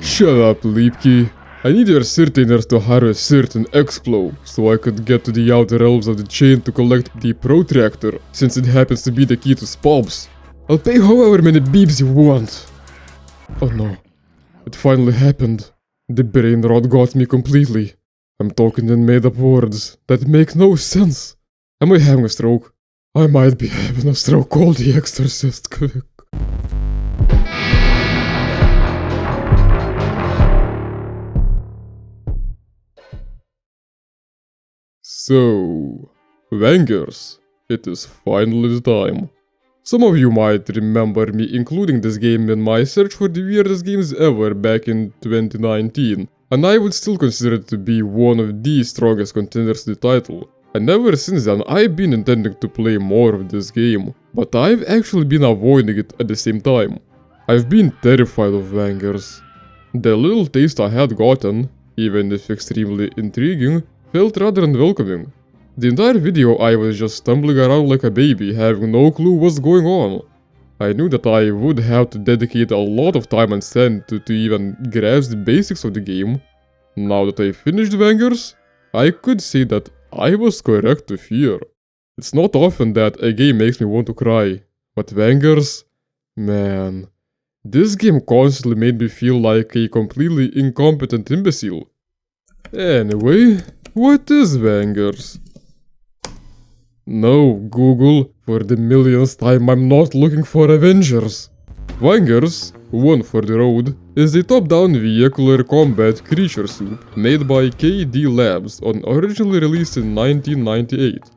Shut up, Leapkey. I need your certainers to harvest certain Explo, so I could get to the outer realms of the chain to collect the protractor, since it happens to be the key to Spalbs. I'll pay however many beeps you want. Oh no. It finally happened. The brain rot got me completely. I'm talking in made-up words that make no sense. Am I having a stroke? I might be having a stroke. Call the exorcist quick. So, Vangers, it is finally time. Some of you might remember me including this game in my search for the weirdest games ever back in 2019, and I would still consider it to be one of the strongest contenders to the title. And ever since then I've been intending to play more of this game, but I've actually been avoiding it at the same time. I've been terrified of Vangers. The little taste I had gotten, even if extremely intriguing, felt rather unwelcoming. The entire video I was just stumbling around like a baby, having no clue what's going on. I knew that I would have to dedicate a lot of time and sanity to even grasp the basics of the game. Now that I finished Vangers, I could say that I was correct to fear. It's not often that a game makes me want to cry, but Vangers, man, this game constantly made me feel like a completely incompetent imbecile. Anyway, what is Vangers? No, Google, for the millionth time I'm not looking for Avengers. Vangers, One for the Road, is a top-down vehicular combat creature soup made by KD Labs and originally released in 1998.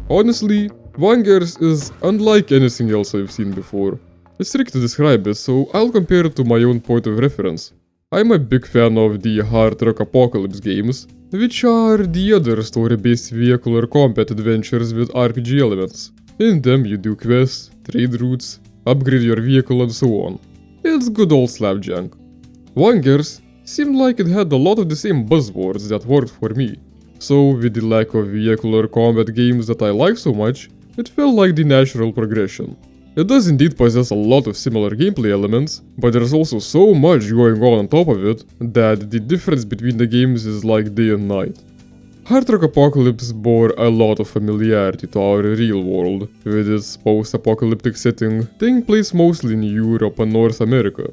Honestly, Vangers is unlike anything else I've seen before. It's tricky to describe it, so I'll compare it to my own point of reference. I'm a big fan of the Hard Rock Apocalypse games, which are the other story-based vehicular combat adventures with RPG elements. In them you do quests, trade routes, upgrade your vehicle and so on. It's good old slapjunk. Vangers seemed like it had a lot of the same buzzwords that worked for me. So with the lack of vehicular combat games that I like so much, it felt like the natural progression. It does indeed possess a lot of similar gameplay elements, but there's also so much going on top of it that the difference between the games is like day and night. Hard Rock Apocalypse bore a lot of familiarity to our real world, with its post-apocalyptic setting taking place mostly in Europe and North America.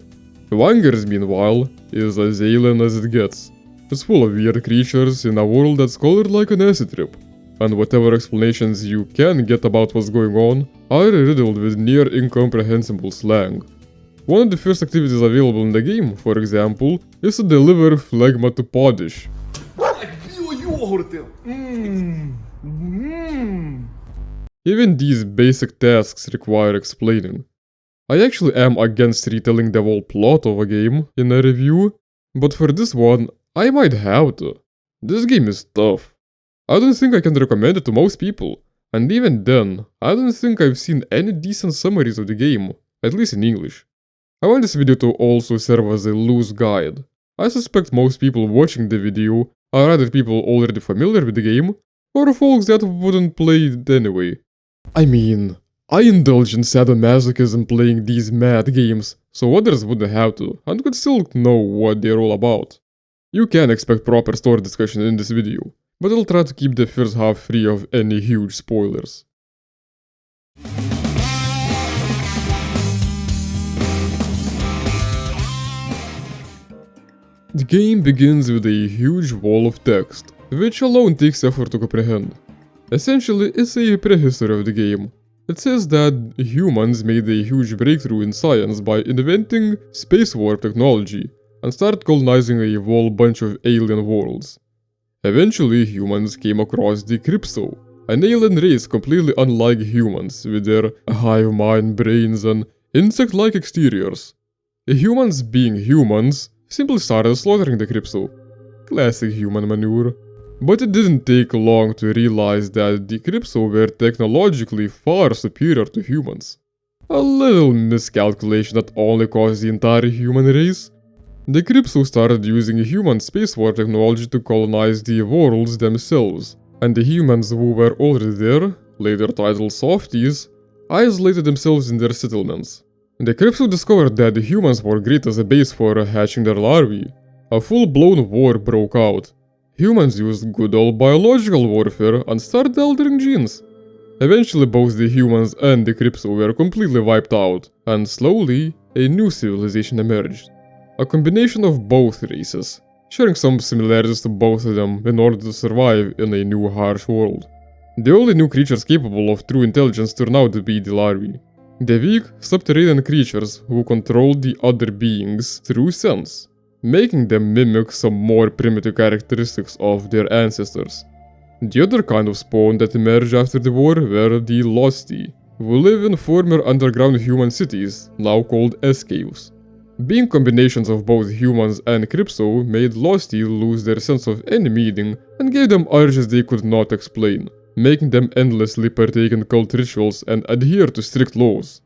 Vangers, meanwhile, is as alien as it gets. It's full of weird creatures in a world that's colored like an acid trip, and whatever explanations you can get about what's going on are riddled with near incomprehensible slang. One of the first activities available in the game, for example, is to deliver phlegma to Podish. Even these basic tasks require explaining. I actually am against retelling the whole plot of a game in a review, but for this one, I might have to. This game is tough. I don't think I can recommend it to most people, and even then, I don't think I've seen any decent summaries of the game, at least in English. I want this video to also serve as a loose guide. I suspect most people watching the video are either people already familiar with the game, or folks that wouldn't play it anyway. I mean, I indulge in sadomasochism playing these mad games, so others wouldn't have to, and could still know what they're all about. You can expect proper story discussion in this video, but I'll try to keep the first half free of any huge spoilers. The game begins with a huge wall of text, which alone takes effort to comprehend. Essentially, it's a prehistory of the game. It says that humans made a huge breakthrough in science by inventing space warp technology and started colonizing a whole bunch of alien worlds. Eventually, humans came across the Crypto, an alien race completely unlike humans, with their hive mind brains and insect-like exteriors. The humans, being humans, simply started slaughtering the Crypto. Classic human maneuver. But it didn't take long to realize that the Crypto were technologically far superior to humans. A little miscalculation that only caused the entire human race. The Crypto started using human space warp technology to colonize the worlds themselves, and the humans who were already there, later titled Softies, isolated themselves in their settlements. The Crypto discovered that the humans were great as a base for hatching their larvae. A full-blown war broke out. Humans used good old biological warfare and started altering genes. Eventually both the humans and the Crypto were completely wiped out, and slowly a new civilization emerged. A combination of both races, sharing some similarities to both of them in order to survive in a new harsh world. The only new creatures capable of true intelligence turned out to be the larvae. The weak, subterranean creatures who controlled the other beings through sense, making them mimic some more primitive characteristics of their ancestors. The other kind of spawn that emerged after the war were the Losty, who live in former underground human cities, now called S-caves. Being combinations of both humans and Crypto made Losty lose their sense of any meaning and gave them urges they could not explain, making them endlessly partake in cult rituals and adhere to strict laws.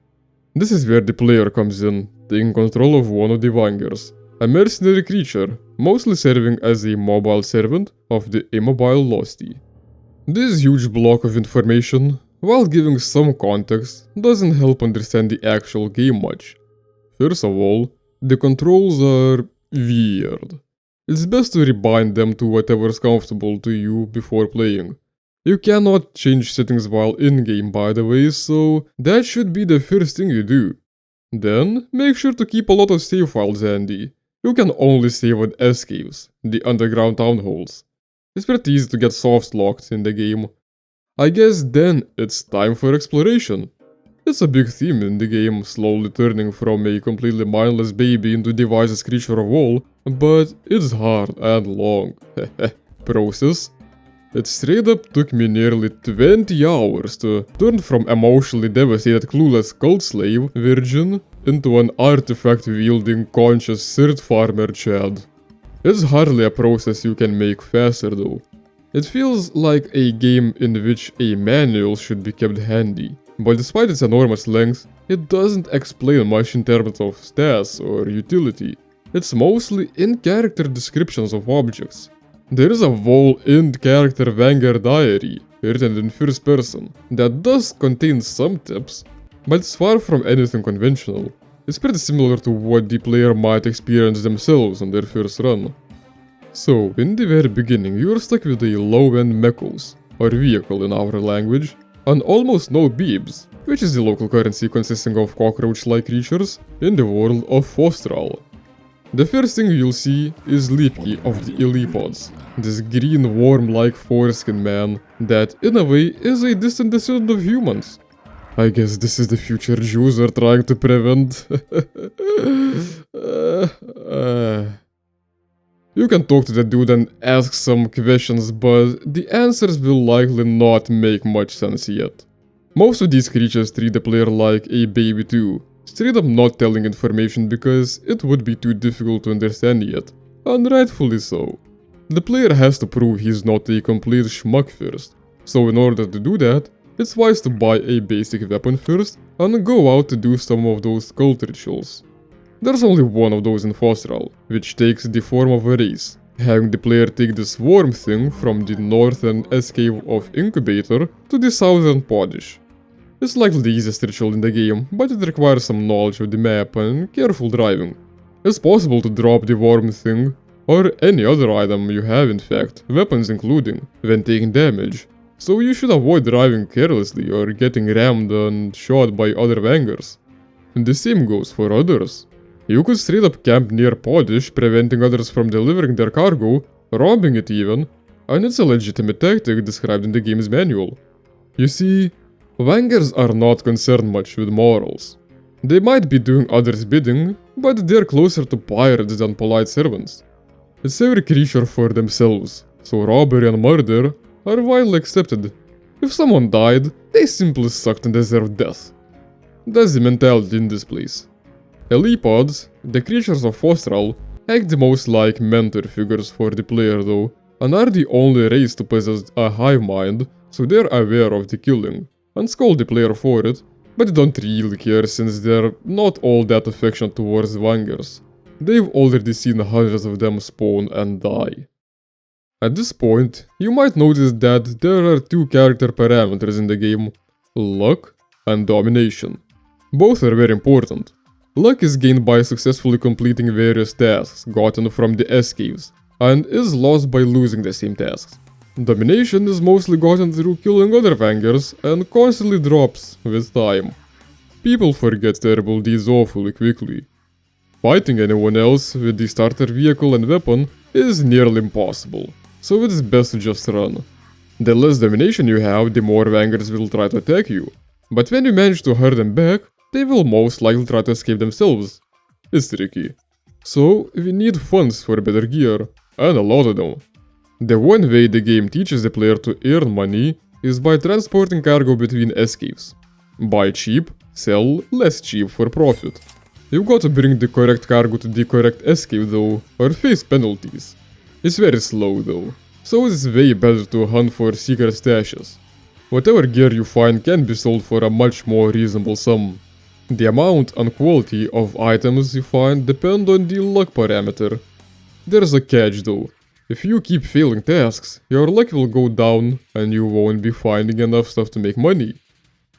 This is where the player comes in, taking control of one of the Vangers, a mercenary creature, mostly serving as a mobile servant of the immobile Losty. This huge block of information, while giving some context, doesn't help understand the actual game much. First of all, the controls are weird. It's best to rebind them to whatever's comfortable to you before playing. You cannot change settings while in-game, by the way, so that should be the first thing you do. Then, make sure to keep a lot of save files handy. You can only save on S-caves, the underground town halls. It's pretty easy to get soft-locked in the game. I guess then it's time for exploration. It's a big theme in the game, slowly turning from a completely mindless baby into the wisest creature of all, but it's hard and long. Process. It straight up took me nearly 20 hours to turn from emotionally devastated clueless cult slave virgin into an artifact-wielding conscious third farmer Chad. It's hardly a process you can make faster though. It feels like a game in which a manual should be kept handy, but despite its enormous length, it doesn't explain much in terms of stats or utility. It's mostly in-character descriptions of objects. There is a whole in-character Vanger diary, written in first person, that does contain some tips, but it's far from anything conventional. It's pretty similar to what the player might experience themselves on their first run. So, in the very beginning, you're stuck with a low-end mechos, or vehicle in our language, and almost no beebs, which is the local currency consisting of cockroach-like creatures in the world of Fostral. The first thing you'll see is Leapy of the Illipods, this green worm-like foreskin man that, in a way, is a distant descendant of humans. I guess this is the future Jews are trying to prevent. You can talk to the dude and ask some questions, but the answers will likely not make much sense yet. Most of these creatures treat the player like a baby too, straight up not telling information because it would be too difficult to understand yet, and rightfully so. The player has to prove he's not a complete schmuck first, so in order to do that, it's wise to buy a basic weapon first and go out to do some of those cult rituals. There's only one of those in Fostral, which takes the form of a race, having the player take this worm thing from the northern S-cave of Incubator to the southern Podish. It's likely the easiest ritual in the game, but it requires some knowledge of the map and careful driving. It's possible to drop the worm thing, or any other item you have in fact, weapons including, when taking damage, so you should avoid driving carelessly or getting rammed and shot by other Vangers. The same goes for others. You could straight up camp near Podish, preventing others from delivering their cargo, robbing it even, and it's a legitimate tactic described in the game's manual. You see, Vangers are not concerned much with morals. They might be doing others' bidding, but they're closer to pirates than polite servants. It's every creature for themselves, so robbery and murder are widely accepted. If someone died, they simply sucked and deserved death. That's the mentality in this place. Elipods, the creatures of Fostral, act the most like mentor figures for the player though, and are the only race to possess a hive mind, so they're aware of the killing, and scold the player for it, but they don't really care since they're not all that affectionate towards Vangers. They've already seen hundreds of them spawn and die. At this point, you might notice that there are two character parameters in the game, luck and domination. Both are very important, Luck is gained by successfully completing various tasks gotten from the escapes, and is lost by losing the same tasks. Domination is mostly gotten through killing other Vangers and constantly drops with time. People forget terrible deeds awfully quickly. Fighting anyone else with the starter vehicle and weapon is nearly impossible, so it's best to just run. The less domination you have, the more Vangers will try to attack you, but when you manage to hurt them back, they will most likely try to escape themselves. It's tricky. So, we need funds for better gear, and a lot of them. The one way the game teaches the player to earn money is by transporting cargo between escapes. Buy cheap, sell less cheap for profit. You've got to bring the correct cargo to the correct escape though, or face penalties. It's very slow though, so it's way better to hunt for secret stashes. Whatever gear you find can be sold for a much more reasonable sum. The amount and quality of items you find depend on the luck parameter. There's a catch though. If you keep failing tasks, your luck will go down and you won't be finding enough stuff to make money.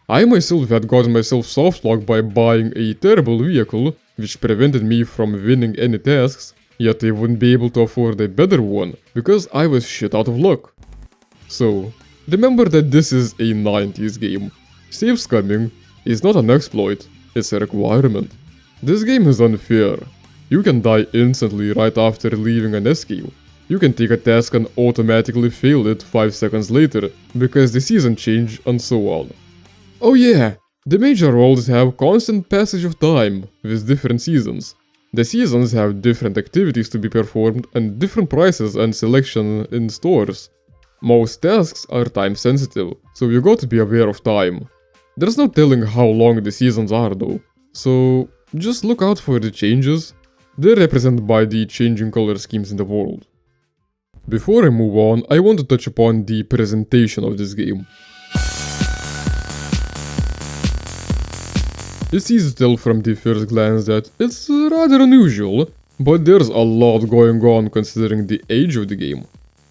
I myself had gotten myself soft luck by buying a terrible vehicle, which prevented me from winning any tasks, yet I wouldn't be able to afford a better one, because I was shit out of luck. So, remember that this is a 90s game. Save scumming is not an exploit, it's a requirement. This game is unfair. You can die instantly right after leaving an escape. You can take a task and automatically fail it 5 seconds later, because the season changed and so on. Oh yeah, the major worlds have constant passage of time with different seasons. The seasons have different activities to be performed and different prices and selection in stores. Most tasks are time sensitive, so you got to be aware of time. There's no telling how long the seasons are though, so just look out for the changes. They're represented by the changing color schemes in the world. Before I move on, I want to touch upon the presentation of this game. It's easy to tell from the first glance that it's rather unusual, but there's a lot going on considering the age of the game.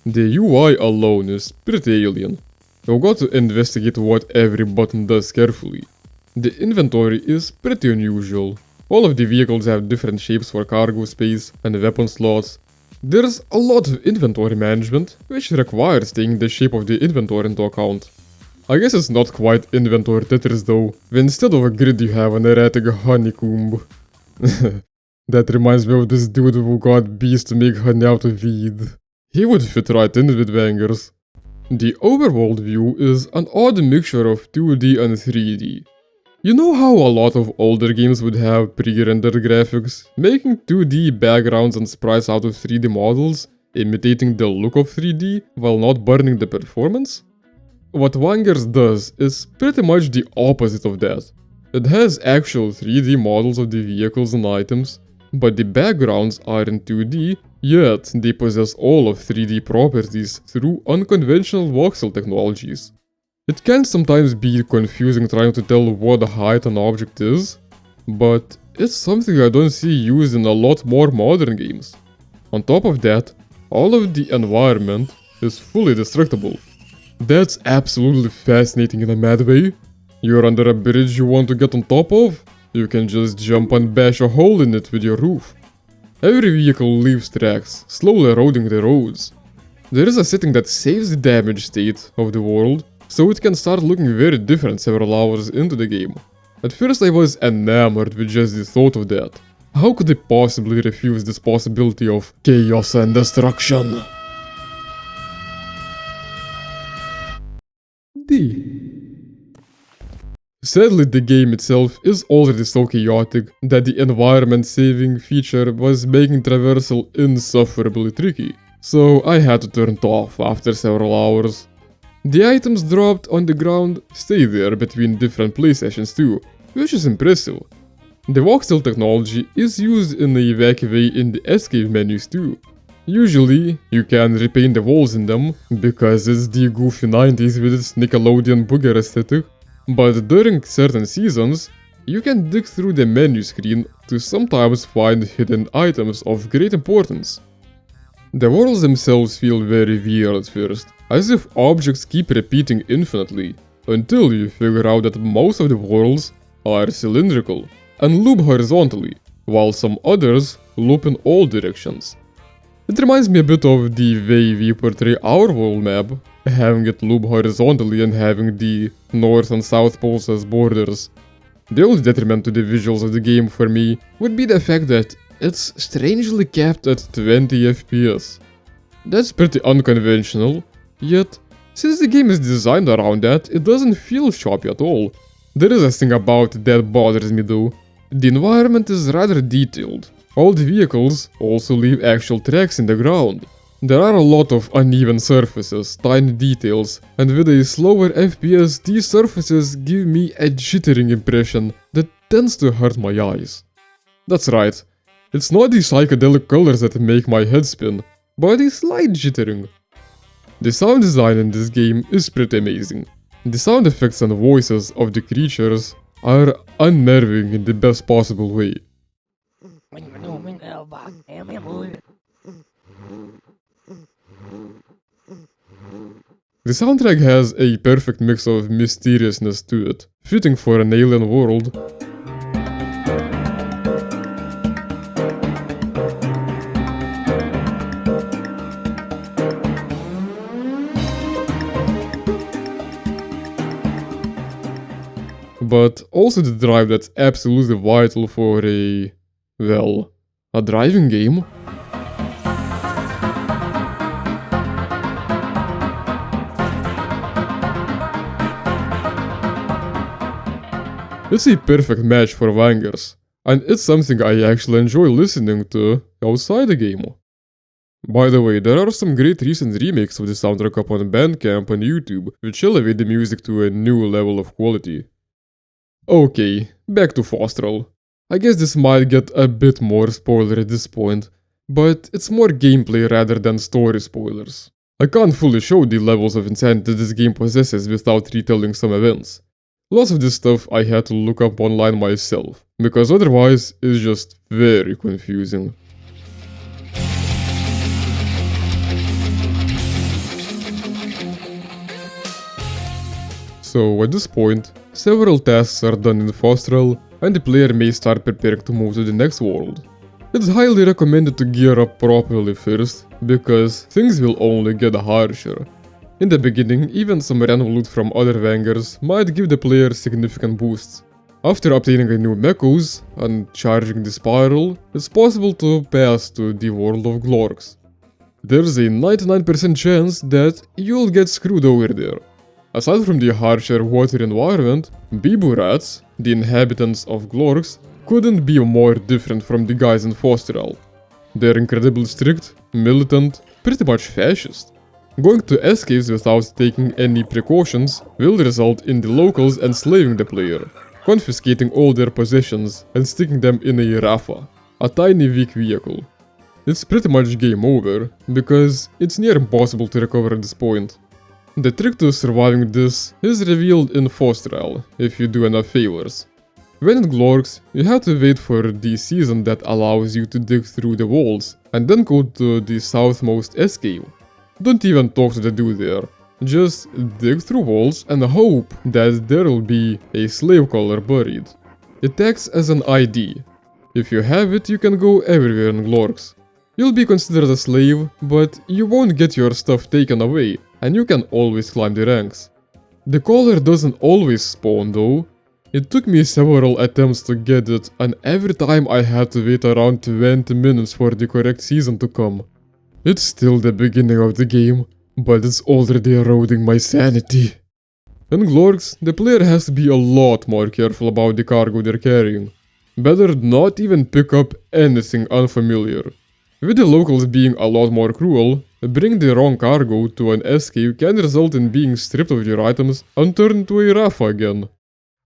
The UI alone is pretty alien. You've got to investigate what every button does carefully. The inventory is pretty unusual. All of the vehicles have different shapes for cargo space and weapon slots. There's a lot of inventory management, which requires taking the shape of the inventory into account. I guess it's not quite inventory Tetris though, when instead of a grid you have an erratic honeycomb. That reminds me of this dude who got bees to make honey out of weed. He would fit right in with Vangers. The overworld view is an odd mixture of 2D and 3D. You know how a lot of older games would have pre-rendered graphics, making 2D backgrounds and sprites out of 3D models, imitating the look of 3D while not burning the performance? What Vangers does is pretty much the opposite of that. It has actual 3D models of the vehicles and items, but the backgrounds are in 2D, yet they possess all of 3D properties through unconventional voxel technologies. It can sometimes be confusing trying to tell what height an object is, but it's something I don't see used in a lot more modern games. On top of that, all of the environment is fully destructible. That's absolutely fascinating in a mad way. You're under a bridge you want to get on top of? You can just jump and bash a hole in it with your roof. Every vehicle leaves tracks, slowly eroding the roads. There is a setting that saves the damaged state of the world, so it can start looking very different several hours into the game. At first I was enamored with just the thought of that. How could I possibly refuse this possibility of chaos and destruction? Sadly, the game itself is already so chaotic that the environment saving feature was making traversal insufferably tricky, so I had to turn it off after several hours. The items dropped on the ground stay there between different play sessions too, which is impressive. The voxel technology is used in a wacky way in the escape menus too. Usually, you can repaint the walls in them, because it's the goofy 90s with its Nickelodeon booger aesthetic, but during certain seasons, you can dig through the menu screen to sometimes find hidden items of great importance. The worlds themselves feel very weird at first, as if objects keep repeating infinitely, until you figure out that most of the worlds are cylindrical. and loop horizontally, while some others loop in all directions. It reminds me a bit of the way we portray our world map, having it loop horizontally and having the north and south poles as borders. The only detriment to the visuals of the game for me would be the fact that it's strangely capped at 20 FPS. That's pretty unconventional, yet since the game is designed around that, it doesn't feel choppy at all. There is a thing about it that bothers me though. The environment is rather detailed. All the vehicles also leave actual tracks in the ground. There are a lot of uneven surfaces, tiny details, and with a slower FPS, these surfaces give me a jittering impression that tends to hurt my eyes. That's right, it's not the psychedelic colors that make my head spin, but a slight jittering. The sound design in this game is pretty amazing. The sound effects and voices of the creatures are unnerving in the best possible way. The soundtrack has a perfect mix of mysteriousness to it, fitting for an alien world. But also the drive that's absolutely vital for a driving game. It's a perfect match for Vangers, and it's something I actually enjoy listening to outside the game. By the way, there are some great recent remakes of the soundtrack up on Bandcamp and YouTube, which elevate the music to a new level of quality. Okay, back to Fostral. I guess this might get a bit more spoiler at this point, but it's more gameplay rather than story spoilers. I can't fully show the levels of insanity this game possesses without retelling some events. Lots of this stuff I had to look up online myself, because otherwise it's just very confusing. So at this point, several tasks are done in Fostral, and the player may start preparing to move to the next world. It's highly recommended to gear up properly first, because things will only get harsher. In the beginning, even some random loot from other Vangers might give the player significant boosts. After obtaining a new Mechos and charging the spiral, it's possible to pass to the world of Glorks. There's a 99% chance that you'll get screwed over there. Aside from the harsher water environment, Bibu rats, the inhabitants of Glorks, couldn't be more different from the guys in Fostral. They're incredibly strict, militant, pretty much fascist. Going to escapes without taking any precautions will result in the locals enslaving the player, confiscating all their possessions and sticking them in a Rafa, a tiny weak vehicle. It's pretty much game over, because it's near impossible to recover at this point. The trick to surviving this is revealed in Fostral, if you do enough favors. When in Glorks, you have to wait for the season that allows you to dig through the walls, and then go to the southmost escape. Don't even talk to the dude there. Just dig through walls and hope that there'll be a slave collar buried. It acts as an ID. If you have it, you can go everywhere in Glorks. You'll be considered a slave, but you won't get your stuff taken away, and you can always climb the ranks. The collar doesn't always spawn though. It took me several attempts to get it, and every time I had to wait around 20 minutes for the correct season to come. It's still the beginning of the game, but it's already eroding my sanity. In Glorks, the player has to be a lot more careful about the cargo they're carrying. Better not even pick up anything unfamiliar. With the locals being a lot more cruel, bringing the wrong cargo to an escape can result in being stripped of your items and turned to a Rafa again.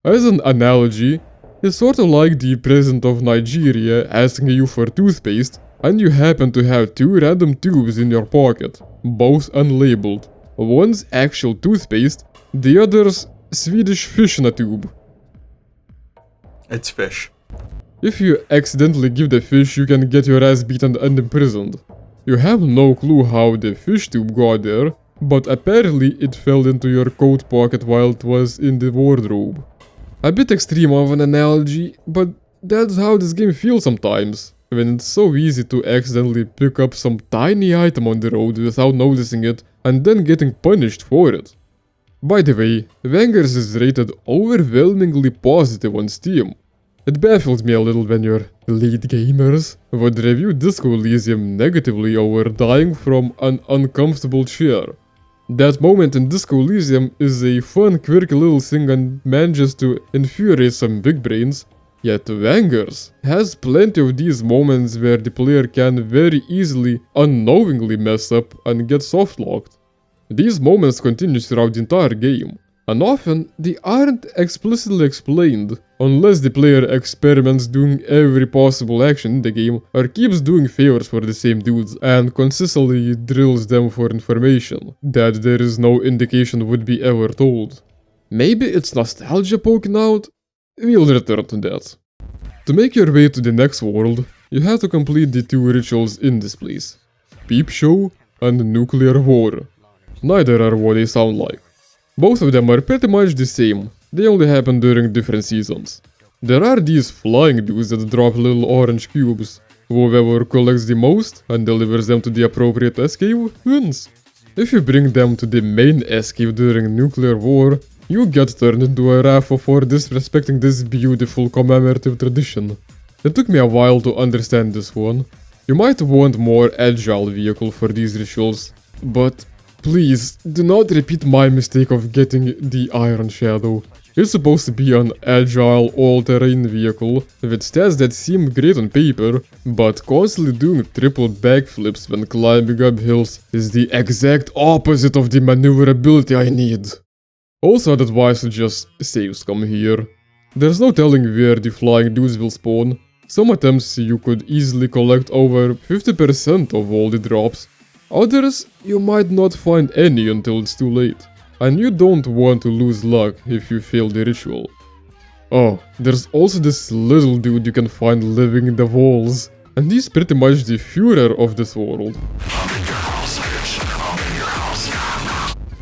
As an analogy, it's sort of like the president of Nigeria asking you for toothpaste, and you happen to have two random tubes in your pocket, both unlabeled. One's actual toothpaste, the other's Swedish fish in a tube. It's fish. If you accidentally give the fish, you can get your ass beaten and imprisoned. You have no clue how the fish tube got there, but apparently it fell into your coat pocket while it was in the wardrobe. A bit extreme of an analogy, but that's how this game feels sometimes, when it's so easy to accidentally pick up some tiny item on the road without noticing it and then getting punished for it. By the way, Vangers is rated overwhelmingly positive on Steam. It baffles me a little when your lead gamers would review Disco Elysium negatively over dying from an uncomfortable chair. That moment in Disco Elysium is a fun, quirky little thing and manages to infuriate some big brains, yet Vangers has plenty of these moments where the player can very easily, unknowingly mess up and get softlocked. These moments continue throughout the entire game, and often they aren't explicitly explained, unless the player experiments doing every possible action in the game or keeps doing favors for the same dudes and consistently drills them for information that there is no indication would be ever told. Maybe it's nostalgia poking out? We'll return to that. To make your way to the next world, you have to complete the two rituals in this place: Peep Show and Nuclear War. Neither are what they sound like. Both of them are pretty much the same, they only happen during different seasons. There are these flying dudes that drop little orange cubes. Whoever collects the most and delivers them to the appropriate escape wins. If you bring them to the main escape during Nuclear War, you get turned into a raffle for disrespecting this beautiful commemorative tradition. It took me a while to understand this one. You might want more agile vehicle for these rituals, but please, do not repeat my mistake of getting the Iron Shadow. It's supposed to be an agile, all-terrain vehicle with stats that seem great on paper, but constantly doing triple backflips when climbing up hills is the exact opposite of the maneuverability I need. Also, I'd advise to just save scum here. There's no telling where the flying dudes will spawn. Some attempts you could easily collect over 50% of all the drops. Others, you might not find any until it's too late, and you don't want to lose luck if you fail the ritual. Oh, there's also this little dude you can find living in the walls, and he's pretty much the Führer of this world.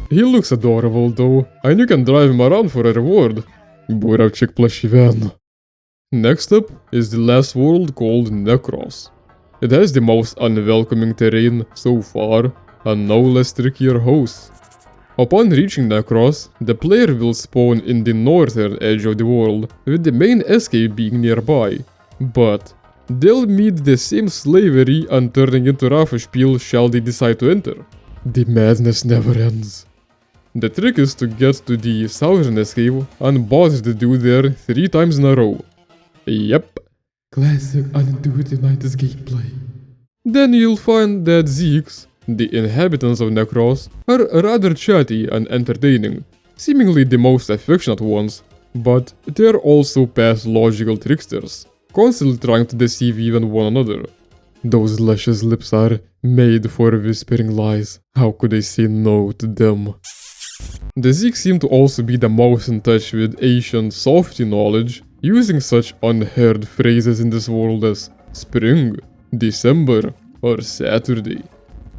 He looks adorable though, and you can drive him around for a reward. Buravchik Plashivan. Next up is the last world called Necros. It has the most unwelcoming terrain so far, and no less trickier hosts. Upon reaching Necros, the player will spawn in the northern edge of the world, with the main escape being nearby. But they'll meet the same slavery and turning into Raffenspiel shall they decide to enter. The madness never ends. The trick is to get to the southern escape and boss the dude there 3 times in a row. Yep. Classic unintuitive 90s gameplay. Then you'll find that Zeeks, the inhabitants of Necros, are rather chatty and entertaining, seemingly the most affectionate ones, but they're also pathological tricksters, constantly trying to deceive even one another. Those luscious lips are made for whispering lies. How could I say no to them? The Zeeks seem to also be the most in touch with Asian softy knowledge, using such unheard phrases in this world as spring, December, or Saturday.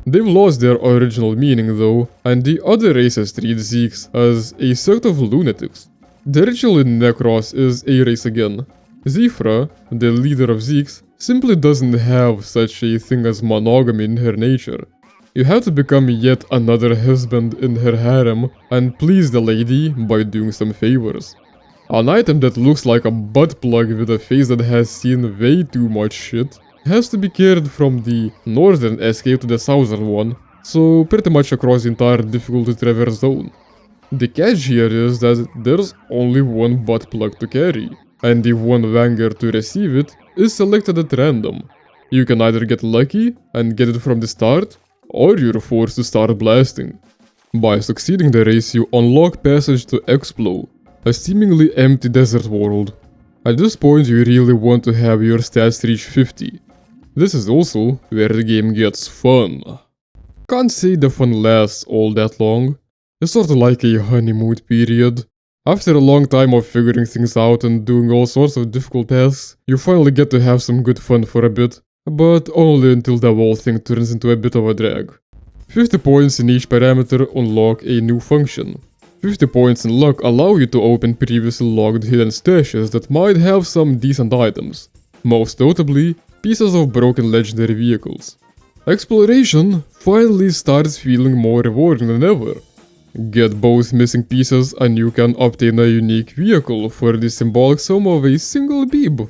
They've lost their original meaning though, and the other races treat Zeeks as a sort of lunatics. The ritual in Necros is a race again. Zifra, the leader of Zeeks, simply doesn't have such a thing as monogamy in her nature. You have to become yet another husband in her harem and please the lady by doing some favors. An item that looks like a butt plug with a face that has seen way too much shit has to be carried from the northern escape to the southern one, so pretty much across the entire difficult to traverse zone. The catch here is that there's only one butt plug to carry, and the one Vanger to receive it is selected at random. You can either get lucky and get it from the start, or you're forced to start blasting. By succeeding the race you unlock passage to Explo, a seemingly empty desert world. At this point you really want to have your stats reach 50. This is also where the game gets fun. Can't say the fun lasts all that long. It's sort of like a honeymoon period. After a long time of figuring things out and doing all sorts of difficult tasks, you finally get to have some good fun for a bit, but only until the whole thing turns into a bit of a drag. 50 points in each parameter unlock a new function. 50 points in luck allow you to open previously locked hidden stashes that might have some decent items, most notably pieces of broken legendary vehicles. Exploration finally starts feeling more rewarding than ever. Get both missing pieces and you can obtain a unique vehicle for the symbolic sum of a single beeb.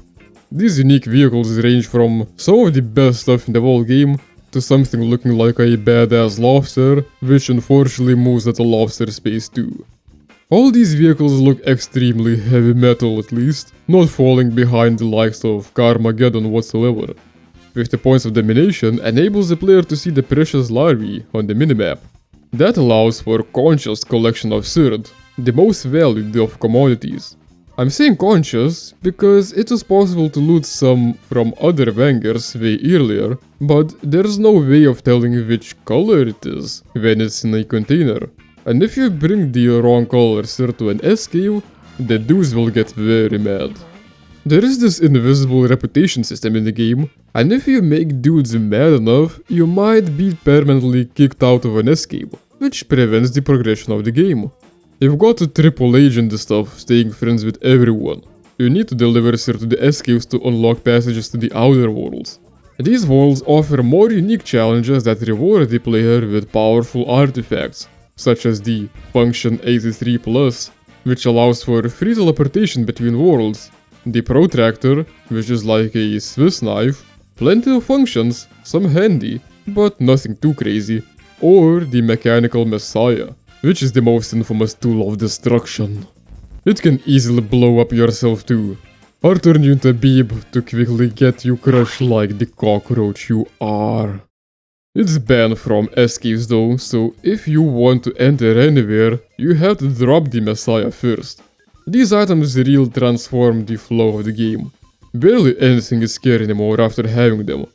These unique vehicles range from some of the best stuff in the whole game to something looking like a badass lobster, which unfortunately moves at a lobster space too. All these vehicles look extremely heavy metal at least, not falling behind the likes of Carmageddon whatsoever. 50 points of domination enables the player to see the precious larvae on the minimap. That allows for conscious collection of Sird, the most valued of commodities. I'm saying conscious because it is possible to loot some from other Vangers way earlier, but there's no way of telling which color it is when it's in a container. And if you bring the wrong color Sird to an S-cave, the dudes will get very mad. There is this invisible reputation system in the game, and if you make dudes mad enough, you might be permanently kicked out of an S-cave, which prevents the progression of the game. You've got to triple agent the stuff, staying friends with everyone. You need to deliver Sir to the S-caves to unlock passages to the outer worlds. These worlds offer more unique challenges that reward the player with powerful artifacts, such as the Function 83+, which allows for free teleportation between worlds, the Protractor, which is like a Swiss knife, plenty of functions, some handy, but nothing too crazy, or the Mechanical Messiah, which is the most infamous tool of destruction. It can easily blow up yourself too, or turn you into a beeb to quickly get you crushed like the cockroach you are. It's banned from S-caves though, so if you want to enter anywhere, you have to drop the Messiah first. These items really transform the flow of the game. Barely anything is scary anymore after having them.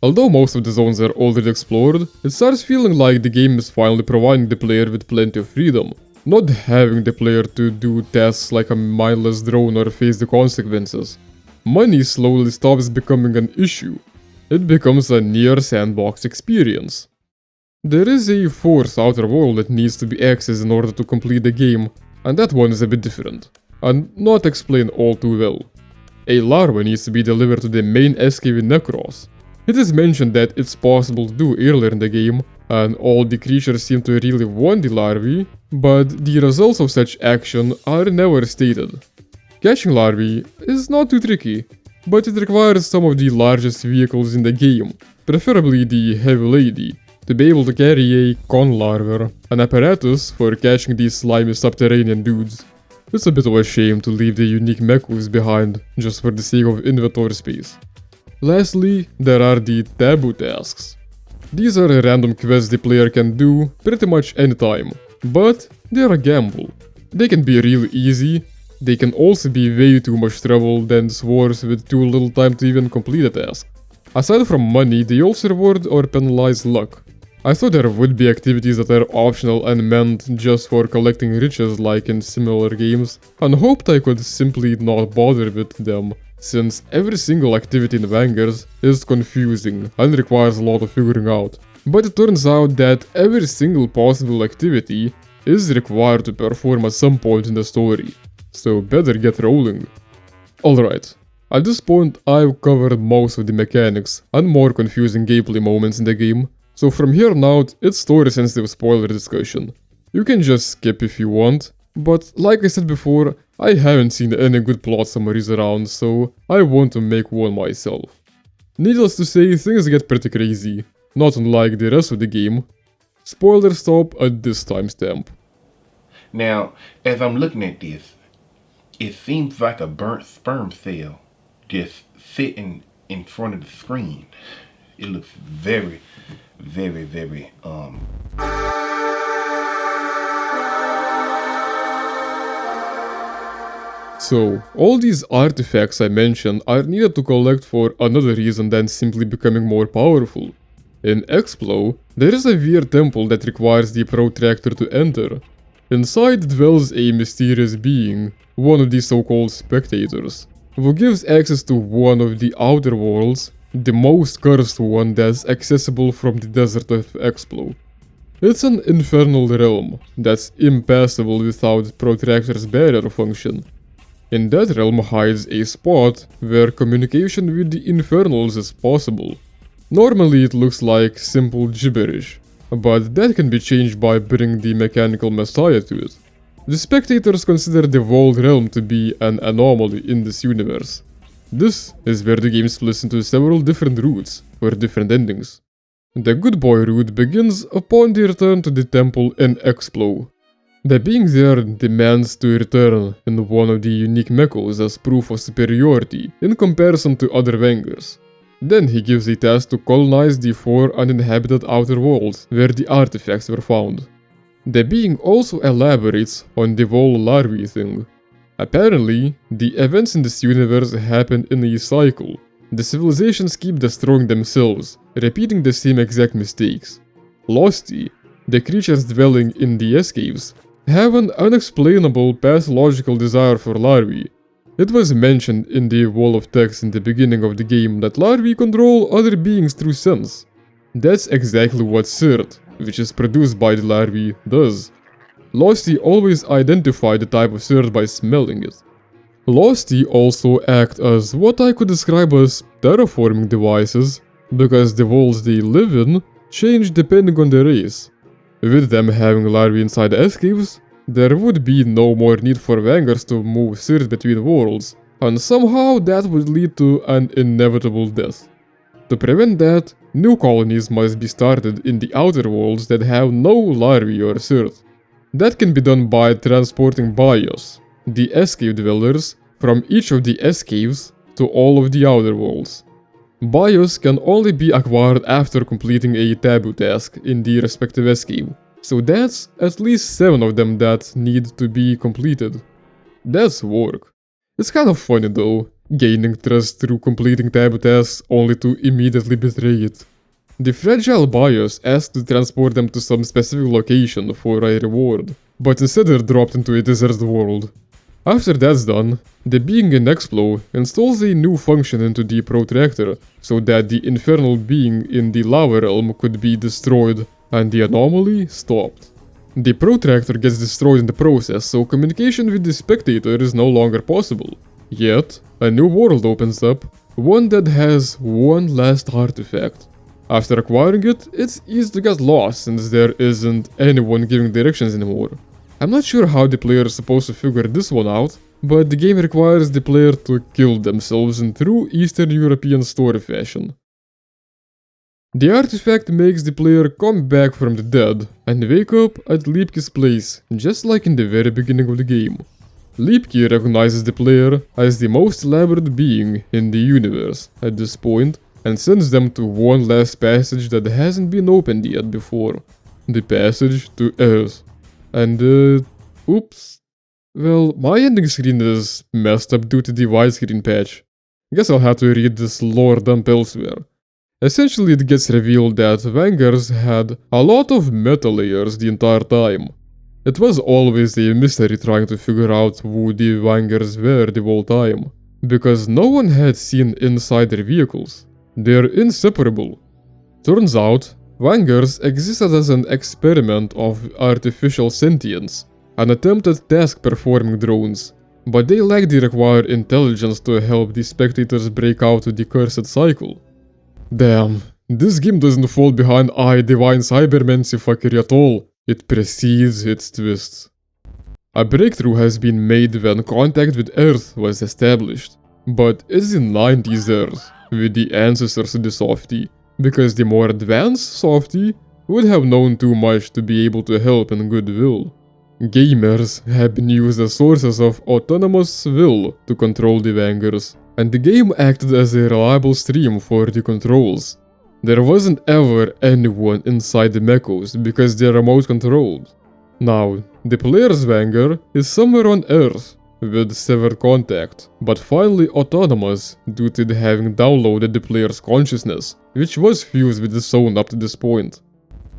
Although most of the zones are already explored, it starts feeling like the game is finally providing the player with plenty of freedom, not having the player to do tasks like a mindless drone or face the consequences. Money slowly stops becoming an issue. It becomes a near sandbox experience. There is a fourth outer world that needs to be accessed in order to complete the game, and that one is a bit different, and not explained all too well. A larva needs to be delivered to the main S-cave in Necros. It is mentioned that it's possible to do earlier in the game, and all the creatures seem to really want the larvae, but the results of such action are never stated. Catching larvae is not too tricky, but it requires some of the largest vehicles in the game, preferably the Heavy Lady, to be able to carry a conlarver, an apparatus for catching these slimy subterranean dudes. It's a bit of a shame to leave the unique mechas behind just for the sake of inventory space. Lastly, there are the taboo tasks. These are random quests the player can do pretty much anytime, but they're a gamble. They can be really easy, they can also be way too much trouble than swords with too little time to even complete a task. Aside from money, they also reward or penalize luck. I thought there would be activities that are optional and meant just for collecting riches like in similar games, and hoped I could simply not bother with them, since every single activity in Vangers is confusing and requires a lot of figuring out. But it turns out that every single possible activity is required to perform at some point in the story, so better get rolling. Alright, at this point I've covered most of the mechanics and more confusing gameplay moments in the game, so from here on out it's story sensitive spoiler discussion. You can just skip if you want, but like I said before, I haven't seen any good plot summaries around, so I want to make one myself. Needless to say, things get pretty crazy, not unlike the rest of the game. Spoiler stop at this timestamp. Now, as I'm looking at this, it seems like a burnt sperm cell just sitting in front of the screen. It looks very, very, So, all these artifacts I mentioned are needed to collect for another reason than simply becoming more powerful. In Explo, there is a weird temple that requires the Protractor to enter. Inside dwells a mysterious being, one of the so-called spectators, who gives access to one of the outer worlds, the most cursed one that's accessible from the desert of Explo. It's an infernal realm that's impassable without Protractor's barrier function. In that realm hides a spot where communication with the infernals is possible. Normally it looks like simple gibberish, but that can be changed by bringing the mechanical messiah to it. The spectators consider the Vault realm to be an anomaly in this universe. This is where the game splits into several different routes for different endings. The Good Boy route begins upon the return to the temple in Explo. The being there demands to return in one of the unique mechos as proof of superiority in comparison to other Vangers. Then he gives a task to colonize the 4 uninhabited outer worlds where the artifacts were found. The being also elaborates on the whole larvae thing. Apparently, the events in this universe happen in a cycle. The civilizations keep destroying themselves, repeating the same exact mistakes. Losty, the creatures dwelling in the S-caves, have an unexplainable pathological desire for larvae. It was mentioned in the wall of text in the beginning of the game that larvae control other beings through sense. That's exactly what Sirt, which is produced by the larvae, does. Losty always identify the type of Sirt by smelling it. Losty also act as what I could describe as terraforming devices, because the worlds they live in change depending on the race. With them having larvae inside the S-caves, there would be no more need for Vangers to move Sirt between worlds, and somehow that would lead to an inevitable death. To prevent that, new colonies must be started in the outer worlds that have no larvae or Sirt. That can be done by transporting bios, the S-cave dwellers, from each of the S-caves to all of the outer worlds. Bios can only be acquired after completing a taboo task in the respective S-cave, so that's at least 7 of them that need to be completed. That's work. It's kind of funny though, gaining trust through completing taboo tasks only to immediately betray it. The fragile bios ask to transport them to some specific location for a reward, but instead they're dropped into a desert world. After that's done, the being in Explo installs a new function into the Protractor so that the infernal being in the lava realm could be destroyed and the anomaly stopped. The Protractor gets destroyed in the process, so communication with the spectator is no longer possible. Yet, a new world opens up, one that has one last artifact. After acquiring it, it's easy to get lost since there isn't anyone giving directions anymore. I'm not sure how the player is supposed to figure this one out, but the game requires the player to kill themselves in true Eastern European story fashion. The artifact makes the player come back from the dead and wake up at Lipke's place, just like in the very beginning of the game. Lipke recognizes the player as the most elaborate being in the universe at this point and sends them to one last passage that hasn't been opened yet before. The passage to Earth. And oops. Well, my ending screen is messed up due to the widescreen patch. Guess I'll have to read this lore dump elsewhere. Essentially, it gets revealed that Vangers had a lot of meta layers the entire time. It was always a mystery trying to figure out who the Vangers were the whole time, because no one had seen inside their vehicles. They're inseparable. Turns out, Vangers existed as an experiment of artificial sentience, an attempt at task-performing drones, but they lacked the required intelligence to help the spectators break out of the cursed cycle. Damn, this game doesn't fall behind Divine Cybermancy fuckery at all, it precedes its twists. A breakthrough has been made when contact with Earth was established, but it's the 90s Earth, with the ancestors of the Softie, because the more advanced Softie would have known too much to be able to help in goodwill. Gamers have been used as sources of autonomous will to control the Vangers, and the game acted as a reliable stream for the controls. There wasn't ever anyone inside the mechos because they're remote controlled. Now, the player's Vanger is somewhere on Earth, with severed contact, but finally autonomous due to having downloaded the player's consciousness, which was fused with the zone up to this point.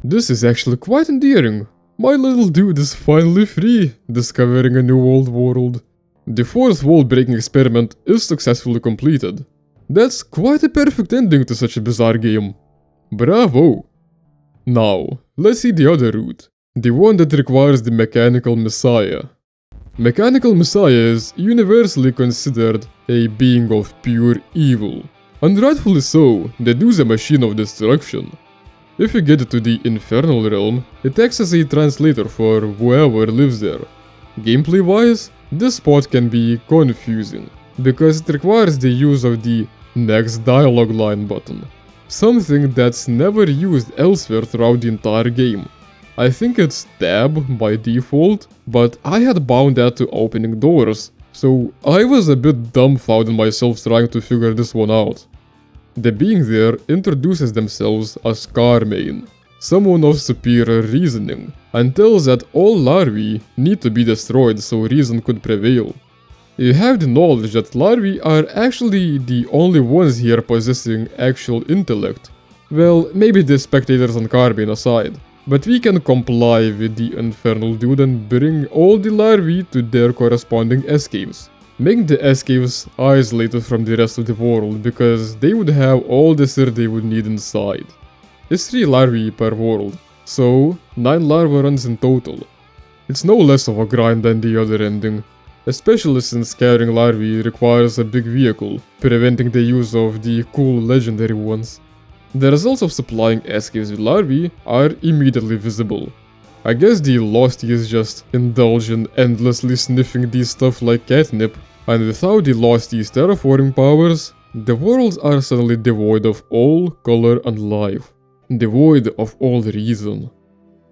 This is actually quite endearing. My little dude is finally free, discovering a new old world. The 4th world-breaking experiment is successfully completed. That's quite a perfect ending to such a bizarre game. Bravo! Now, Let's see the other route, the one that requires the mechanical messiah. Mechanical messiah is universally considered a being of pure evil, and rightfully so, they use a machine of destruction. If you get to the infernal realm, it acts as a translator for whoever lives there. Gameplay wise, this spot can be confusing, because it requires the use of the next dialogue line button, something that's never used elsewhere throughout the entire game. I think it's tab by default, but I had bound that to opening doors, so I was a bit dumbfounded myself trying to figure this one out. The being there introduces themselves as Carmine, someone of superior reasoning, and tells that all larvae need to be destroyed so reason could prevail. You have the knowledge that larvae are actually the only ones here possessing actual intellect. Well, maybe the spectators and Carmine aside, but we can comply with the infernal dude and bring all the larvae to their corresponding escapes, making the escapes isolated from the rest of the world because they would have all the sir they would need inside. It's 3 larvae per world, so 9 larva runs in total. It's no less of a grind than the other ending, especially since carrying larvae requires a big vehicle, preventing the use of the cool legendary ones. The results of supplying escapes with larvae are immediately visible. I guess the Losty is just indulge in endlessly sniffing these stuff like catnip, and without the Losty's terraforming powers, the worlds are suddenly devoid of all color and life, devoid of all reason.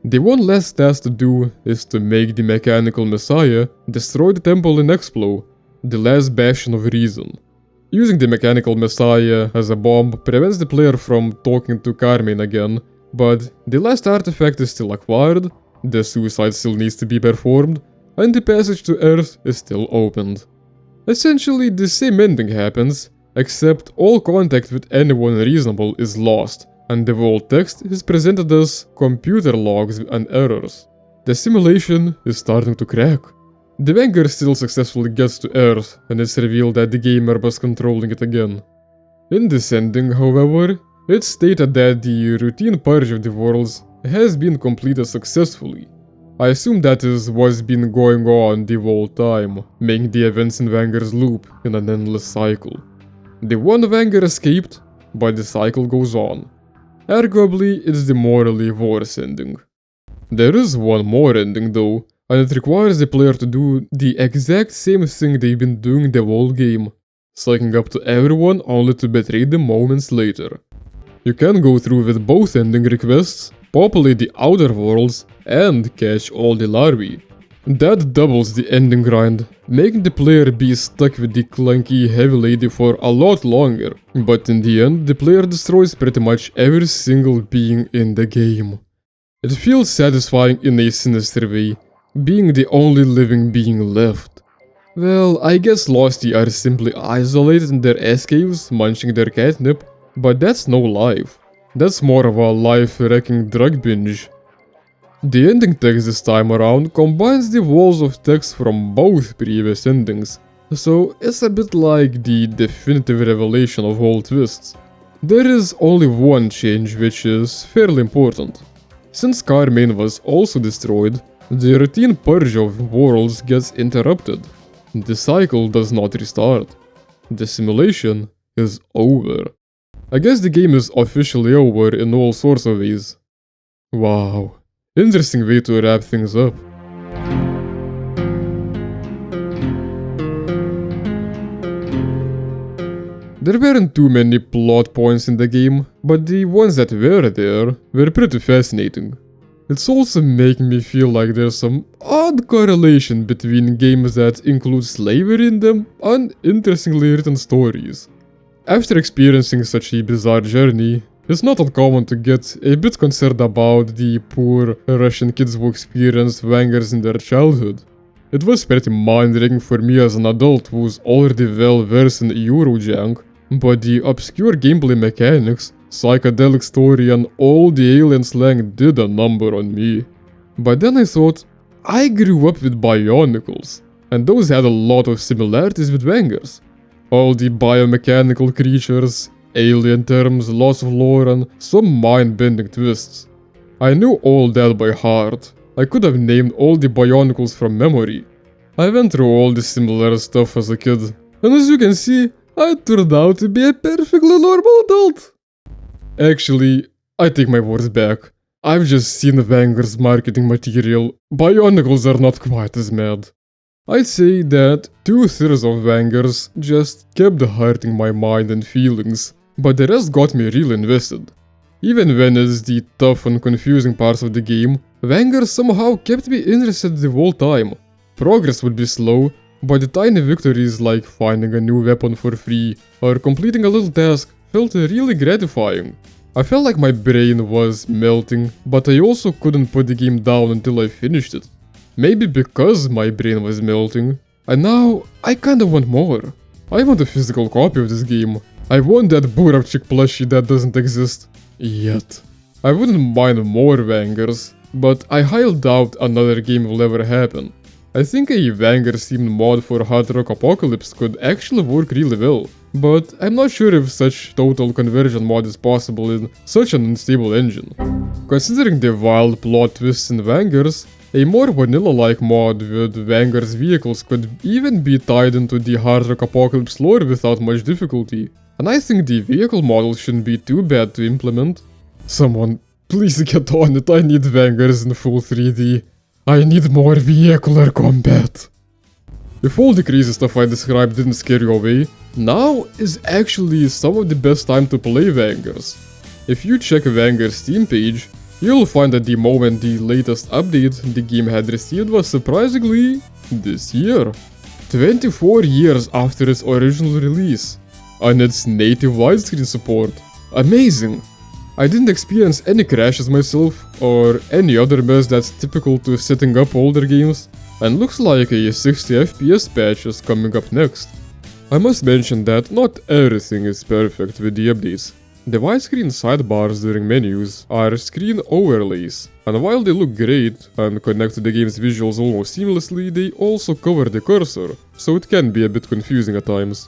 The one last task to do is to make the mechanical messiah destroy the temple in Explo, the last bastion of reason. Using the mechanical messiah as a bomb prevents the player from talking to Carmine again, but the last artifact is still acquired, the suicide still needs to be performed, and the passage to Earth is still opened. Essentially the same ending happens, except all contact with anyone reasonable is lost, and the vault text is presented as computer logs and errors. The simulation is starting to crack. The Vangers still successfully gets to Earth, and it's revealed that the gamer was controlling it again. In this ending, however, it's stated that the routine purge of the worlds has been completed successfully. I assume that is what's been going on the whole time, making the events in Vangers loop in an endless cycle. The one Vanger escaped, but the cycle goes on. Arguably, it's the morally worse ending. There is one more ending though, and it requires the player to do the exact same thing they've been doing the whole game, sucking up to everyone only to betray them moments later. You can go through with both ending requests, populate the outer worlds, and catch all the larvae. That doubles the ending grind, making the player be stuck with the clunky heavy lady for a lot longer, but in the end the player destroys pretty much every single being in the game. It feels satisfying in a sinister way, being the only living being left. Well, I guess Losty are simply isolated in their escapes, munching their catnip, but that's no life. That's more of a life-wrecking drug binge. The ending text this time around combines the walls of text from both previous endings, so it's a bit like the definitive revelation of all twists. There is only one change which is fairly important. Since Carmine was also destroyed, the routine purge of worlds gets interrupted. The cycle does not restart. The simulation is over. I guess the game is officially over in all sorts of ways. Wow, interesting way to wrap things up. There weren't too many plot points in the game, but the ones that were there were pretty fascinating. It's also making me feel like there's some odd correlation between games that include slavery in them and interestingly written stories. After experiencing such a bizarre journey, it's not uncommon to get a bit concerned about the poor Russian kids who experienced Vangers in their childhood. It was pretty mind-wrecking for me as an adult who's already well versed in Eurojank, but the obscure gameplay mechanics, psychedelic story and all the alien slang did a number on me. But then I thought, I grew up with Bionicles, and those had a lot of similarities with Vangers. All the biomechanical creatures, alien terms, lots of lore and some mind-bending twists. I knew all that by heart. I could have named all the Bionicles from memory. I went through all the similar stuff as a kid, and as you can see, I turned out to be a perfectly normal adult. Actually, I take my words back. I've just seen Vangers marketing material. Bionicles are not quite as mad. I'd say that 2/3 of Vangers just kept hurting my mind and feelings, but the rest got me real invested. Even when it's the tough and confusing parts of the game, Vangers somehow kept me interested the whole time. Progress would be slow, but the tiny victories like finding a new weapon for free or completing a little task felt really gratifying. I felt like my brain was melting, but I also couldn't put the game down until I finished it. Maybe because my brain was melting. And now, I kinda want more. I want a physical copy of this game. I want that Buravchik plushie that doesn't exist. Yet. I wouldn't mind more Vangers, but I highly doubt another game will ever happen. I think a Vangers-themed mod for Hard Rock Apocalypse could actually work really well, but I'm not sure if such total conversion mod is possible in such an unstable engine. Considering the wild plot twists in Vangers, a more vanilla-like mod with Vangers vehicles could even be tied into the Hard Rock Apocalypse lore without much difficulty, and I think the vehicle model shouldn't be too bad to implement. Someone, please get on it, I need Vangers in full 3D. I need more vehicular combat. If all the crazy stuff I described didn't scare you away, now is actually some of the best time to play Vangers. If you check Vangers Steam page, you'll find that the moment the latest update the game had received was surprisingly this year. 24 years after its original release, and its native widescreen support. Amazing! I didn't experience any crashes myself, or any other mess that's typical to setting up older games, and looks like a 60 FPS patch is coming up next. I must mention that not everything is perfect with the updates. The widescreen sidebars during menus are screen overlays, and while they look great and connect to the game's visuals almost seamlessly, they also cover the cursor, so it can be a bit confusing at times.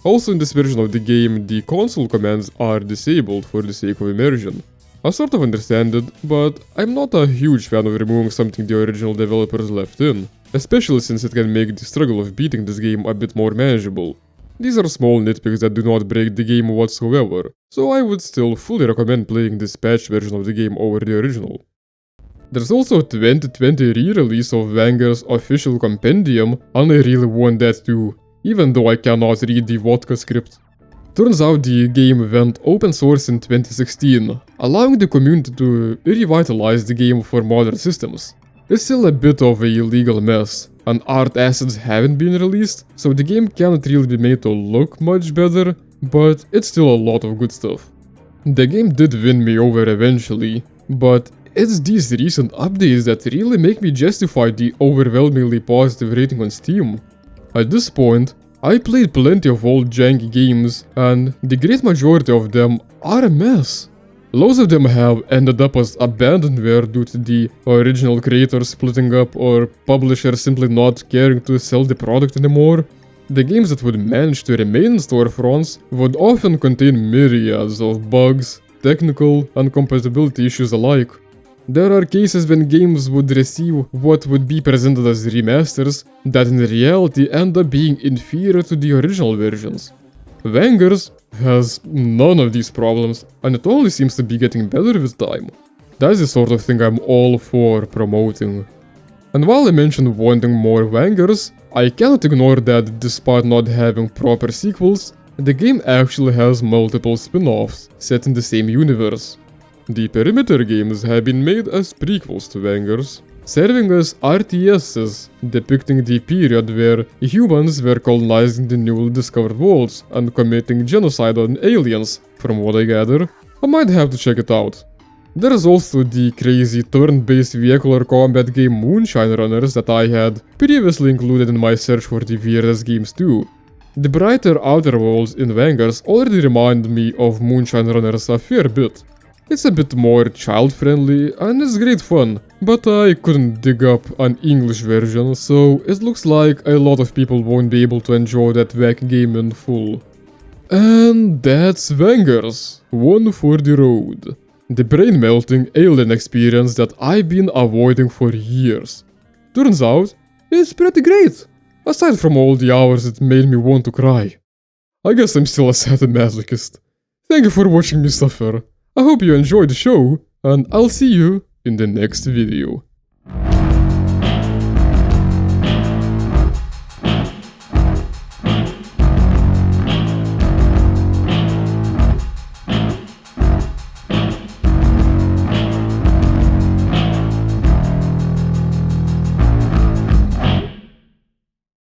Also in this version of the game, the console commands are disabled for the sake of immersion. I sort of understand it, but I'm not a huge fan of removing something the original developers left in, especially since it can make the struggle of beating this game a bit more manageable. These are small nitpicks that do not break the game whatsoever, so I would still fully recommend playing this patched version of the game over the original. There's also a 2020 re-release of Vangers' official compendium, and I really want that too, even though I cannot read the vodka script. Turns out the game went open source in 2016, allowing the community to revitalize the game for modern systems. It's still a bit of a legal mess, and art assets haven't been released, so the game cannot really be made to look much better, but it's still a lot of good stuff. The game did win me over eventually, but it's these recent updates that really make me justify the overwhelmingly positive rating on Steam. At this point, I played plenty of old janky games, and the great majority of them are a mess. Loads of them have ended up as abandonware due to the original creators splitting up or publishers simply not caring to sell the product anymore. The games that would manage to remain in storefronts would often contain myriads of bugs, technical and compatibility issues alike. There are cases when games would receive what would be presented as remasters that in reality end up being inferior to the original versions. Vangers has none of these problems, and it only seems to be getting better with time. That's the sort of thing I'm all for promoting. And while I mentioned wanting more Vangers, I cannot ignore that despite not having proper sequels, the game actually has multiple spin-offs set in the same universe. The Perimeter games have been made as prequels to Vangers, serving as RTSs, depicting the period where humans were colonizing the newly discovered worlds and committing genocide on aliens, from what I gather. I might have to check it out. There is also the crazy turn-based vehicular combat game Moonshine Runners that I had previously included in my search for the weirdest games too. The brighter outer worlds in Vangers already remind me of Moonshine Runners a fair bit. It's a bit more child-friendly and it's great fun, but I couldn't dig up an English version, so it looks like a lot of people won't be able to enjoy that wacky game in full. And that's Vangers, one for the road. The brain-melting alien experience that I've been avoiding for years. Turns out, it's pretty great, aside from all the hours it made me want to cry. I guess I'm still a sadomasochist. Thank you for watching me suffer. I hope you enjoyed the show, and I'll see you in the next video.